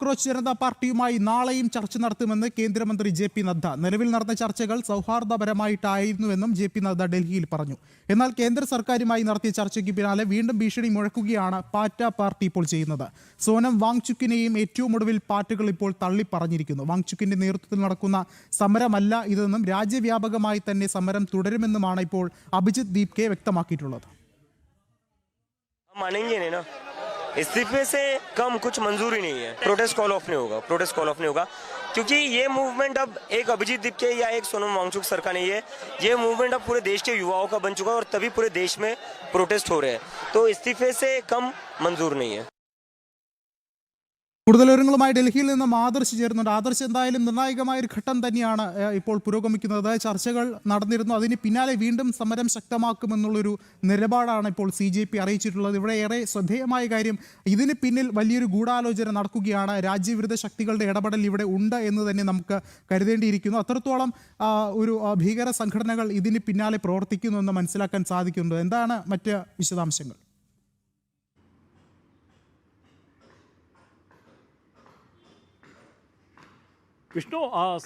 Cockroach Janata പാർട്ടിയുമായി നാളെയും ചർച്ച നടത്തുമെന്ന് കേന്ദ്രമന്ത്രി ജെ.പി. നദ്ദ. നിലവിൽ നടന്ന ചർച്ചകൾ സൗഹാർദ്ദപരമായിട്ടായിരുന്നുവെന്നും ജെ.പി. നദ്ദ ഡൽഹിയിൽ പറഞ്ഞു. എന്നാൽ കേന്ദ്ര സർക്കാരുമായി നടത്തിയ ചർച്ചയ്ക്ക് പിന്നാലെ വീണ്ടും ഭീഷണി മുഴക്കുകയാണ് പാറ്റ പാർട്ടി ഇപ്പോൾ ചെയ്യുന്നത്. സോനം വാങ്ചുക്കിനെയും ഏറ്റവും ഒടുവിൽ പാർട്ടികൾ ഇപ്പോൾ തള്ളിപ്പറഞ്ഞിരിക്കുന്നു. വാങ്ചുക്കിന്റെ നേതൃത്വത്തിൽ നടക്കുന്ന സമരമല്ല ഇതെന്നും രാജ്യവ്യാപകമായി തന്നെ സമരം തുടരുമെന്നുമാണ് ഇപ്പോൾ അഭിജിത്ത് ദീപ്കെ വ്യക്തമാക്കിയിട്ടുള്ളത്. इस्तीफे से कम कुछ मंजूर ही नहीं है. प्रोटेस्ट कॉल ऑफ नहीं होगा क्योंकि ये मूवमेंट अब एक अभिजीत दीपके या एक सोनम वांगचुक सर का नहीं है. ये मूवमेंट अब पूरे देश के युवाओं का बन चुका है और तभी पूरे देश में प्रोटेस्ट हो रहे हैं. तो इस्तीफे से कम मंजूर नहीं है. കൂടുതൽ വിവരങ്ങളുമായി ഡൽഹിയിൽ നിന്നും ആദർശ് ചേരുന്നുണ്ട്. ആദർശ്, എന്തായാലും നിർണായകമായ ഒരു ഘട്ടം തന്നെയാണ് ഇപ്പോൾ പുരോഗമിക്കുന്നത്. ചർച്ചകൾ നടന്നിരുന്നു, അതിന് പിന്നാലെ വീണ്ടും സമരം ശക്തമാക്കുമെന്നുള്ളൊരു നിലപാടാണ് ഇപ്പോൾ CJP അറിയിച്ചിട്ടുള്ളത്. ഇവിടെ ഏറെ ശ്രദ്ധേയമായ കാര്യം, ഇതിന് പിന്നിൽ വലിയൊരു ഗൂഢാലോചന നടക്കുകയാണ്. രാജ്യവിരുദ്ധ ശക്തികളുടെ ഇടപെടൽ ഇവിടെ ഉണ്ട് എന്ന് തന്നെ നമുക്ക് കരുതേണ്ടിയിരിക്കുന്നു. അത്രത്തോളം ഒരു ഭീകര സംഘടനകൾ ഇതിന് പിന്നാലെ പ്രവർത്തിക്കുന്നു എന്ന് മനസ്സിലാക്കാൻ സാധിക്കുന്നുണ്ട്. എന്താണ് മറ്റ് വിശദാംശങ്ങൾ? വിഷ്ണു,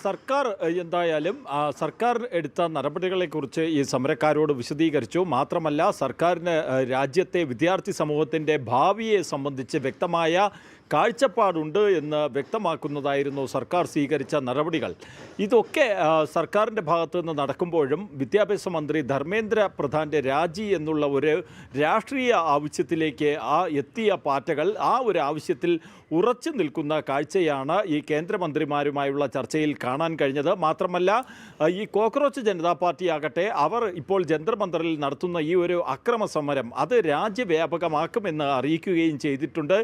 സർക്കാർ എന്തായാലും സർക്കാർ എടുത്ത നടപടികളെക്കുറിച്ച് ഈ സമരക്കാരോട് വിശദീകരിച്ചു. മാത്രമല്ല, സർക്കാരിന് രാജ്യത്തെ വിദ്യാർത്ഥി സമൂഹത്തിൻ്റെ ഭാവിയെ സംബന്ധിച്ച് വ്യക്തമായ കാഴ്ചപ്പാടുണ്ട് എന്ന് വ്യക്തമാക്കുന്നതായിരുന്നു സർക്കാർ സ്വീകരിച്ച നടപടികൾ. ഇതൊക്കെ സർക്കാരിൻ്റെ ഭാഗത്തു നിന്ന് നടക്കുമ്പോഴും വിദ്യാഭ്യാസ മന്ത്രി ധർമ്മേന്ദ്ര പ്രധാൻ്റെ രാജി എന്നുള്ള ഒരു രാഷ്ട്രീയ ആവശ്യത്തിലേക്ക് എത്തിയ പാർട്ടികൾ ഒരു ആവശ്യത്തിൽ ഉറച്ചു നിൽക്കുന്ന കാഴ്ചയാണ് ഈ കേന്ദ്രമന്ത്രിമാരുമായുള്ള ചർച്ചയിൽ കാണാൻ കഴിഞ്ഞത്. മാത്രമല്ല, ഈ കോക്രോച്ച് ജനതാ പാർട്ടി ആകട്ടെ, അവർ ഇപ്പോൾ ജന്തർ മന്ദറിൽ നടത്തുന്ന ഈ ഒരു അക്രമ സമരം അത് രാജ്യവ്യാപകമാക്കുമെന്ന് അറിയിക്കുകയും ചെയ്തിട്ടുണ്ട്.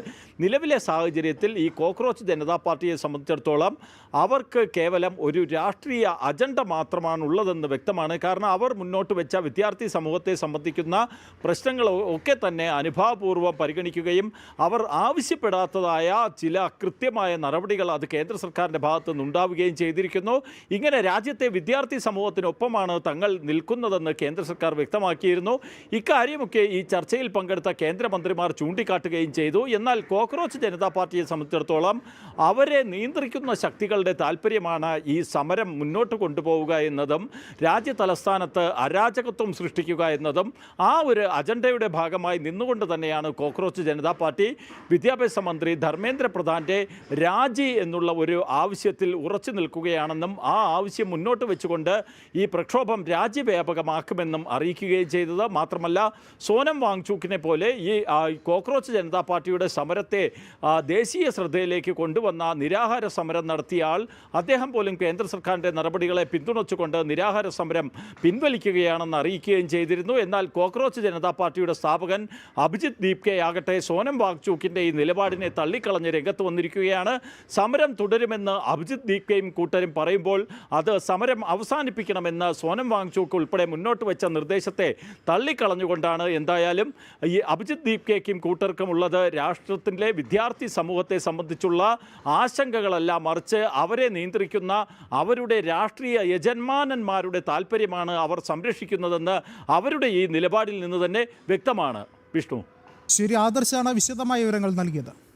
നിലവിലെ സാഹചര്യത്തിൽ ഈ കോക്രോച്ച് ജനതാ പാർട്ടിയെ സംബന്ധിച്ചിടത്തോളം അവർക്ക് കേവലം ഒരു രാഷ്ട്രീയ അജണ്ട മാത്രമാണുള്ളതെന്ന് വ്യക്തമാണ്. കാരണം അവർ മുന്നോട്ട് വെച്ച വിദ്യാർത്ഥി സമൂഹത്തെ സംബന്ധിക്കുന്ന പ്രശ്നങ്ങൾ ഒക്കെ തന്നെ അനുഭാവപൂർവ്വം പരിഗണിക്കുകയും അവർ ആവശ്യപ്പെടാത്തതായ ചില കൃത്യമായ നടപടികൾ അത് കേന്ദ്ര സർക്കാരിൻ്റെ ഭാഗത്തു നിന്നുണ്ടാവുകയും ചെയ്തിരിക്കുന്നു. ഇങ്ങനെ രാജ്യത്തെ വിദ്യാർത്ഥി സമൂഹത്തിനൊപ്പമാണ് തങ്ങൾ നിൽക്കുന്നതെന്ന് കേന്ദ്ര സർക്കാർ വ്യക്തമാക്കിയിരുന്നു. ഇക്കാര്യമൊക്കെ ഈ ചർച്ചയിൽ പങ്കെടുത്ത കേന്ദ്രമന്ത്രിമാർ ചൂണ്ടിക്കാട്ടുകയും ചെയ്തു. എന്നാൽ കോക്രോച്ച് ജനതാ പാർട്ടിയെ സംബന്ധിച്ചിടത്തോളം അവരെ നിയന്ത്രിക്കുന്ന ശക്തികളുടെ താല്പര്യമാണ് ഈ സമരം മുന്നോട്ട് കൊണ്ടുപോവുക എന്നതും രാജ്യ തലസ്ഥാനത്ത് അരാജകത്വം സൃഷ്ടിക്കുക എന്നതും ഒരു അജണ്ടയുടെ ഭാഗമായി നിന്നുകൊണ്ട് തന്നെയാണ് കോക്രോച്ച് ജനതാ പാർട്ടി വിദ്യാഭ്യാസ മന്ത്രി ധർമ്മേന്ദ്ര പ്രധാൻ്റെ രാജി എന്നുള്ള ഒരു ആവശ്യത്തിൽ ഉറച്ചു നിൽക്കുകയാണെന്നും ആവശ്യം മുന്നോട്ട് വെച്ചുകൊണ്ട് ഈ പ്രക്ഷോഭം രാജ്യവ്യാപകമാക്കുമെന്നും അറിയിക്കുകയും ചെയ്തത്. മാത്രമല്ല, സോനം വാങ്ചുക്കിനെ പോലെ ഈ കോക്രോച്ച് ജനതാ പാർട്ടിയുടെ സമരത്തെ ദേശീയ ശ്രദ്ധയിലേക്ക് കൊണ്ടുവന്ന നിരാഹാര സമരം നടത്തിയ ആൾ, അദ്ദേഹം പോലും കേന്ദ്ര സർക്കാരിൻ്റെ നടപടികളെ പിന്തുണച്ചുകൊണ്ട് നിരാഹാര സമരം പിൻവലിക്കുകയാണെന്ന് അറിയിക്കുകയും ചെയ്തിരുന്നു. എന്നാൽ കോക്രോച്ച് ജനതാ പാർട്ടിയുടെ സ്ഥാപകൻ അഭിജിത്ത് ദീപ്കെ ആകട്ടെ സോനം വാങ്ചുക്കിൻ്റെ ഈ നിലപാടിനെ തള്ളിക്കളഞ്ഞ് രംഗത്ത് വന്നിരിക്കുകയാണ്. സമരം തുടരുമെന്ന് അഭിജിത്ത് ദീപ്കയും കൂട്ടരും പറയുമ്പോൾ അത് സമരം അവസാനിപ്പിക്കണമെന്ന് സോനം വാങ്ചുക്ക് ഉൾപ്പെടെ മുന്നോട്ട് വെച്ച നിർദ്ദേശത്തെ തള്ളിക്കളഞ്ഞുകൊണ്ടാണ് എന്തായാലും ഈ അഭിജിത്ത് ദീപ്കയ്ക്കും കൂട്ടർക്കും ഉള്ളത് രാഷ്ട്രത്തിലെ വിദ്യാർത്ഥി സമൂഹത്തെ സംബന്ധിച്ചുള്ള ആശങ്കകളല്ല, മറിച്ച് അവരെ നിയന്ത്രിക്കുന്ന അവരുടെ രാഷ്ട്രീയ യജമാനന്മാരുടെ താല്പര്യമാണ് അവർ സംരക്ഷിക്കുന്നതെന്ന് അവരുടെ ഈ നിലപാടിൽ നിന്ന് തന്നെ വ്യക്തമാണ്. വിഷ്ണു, ശരി, ആദർശാണ് വിശദമായ വിവരങ്ങൾ നൽകിയത്.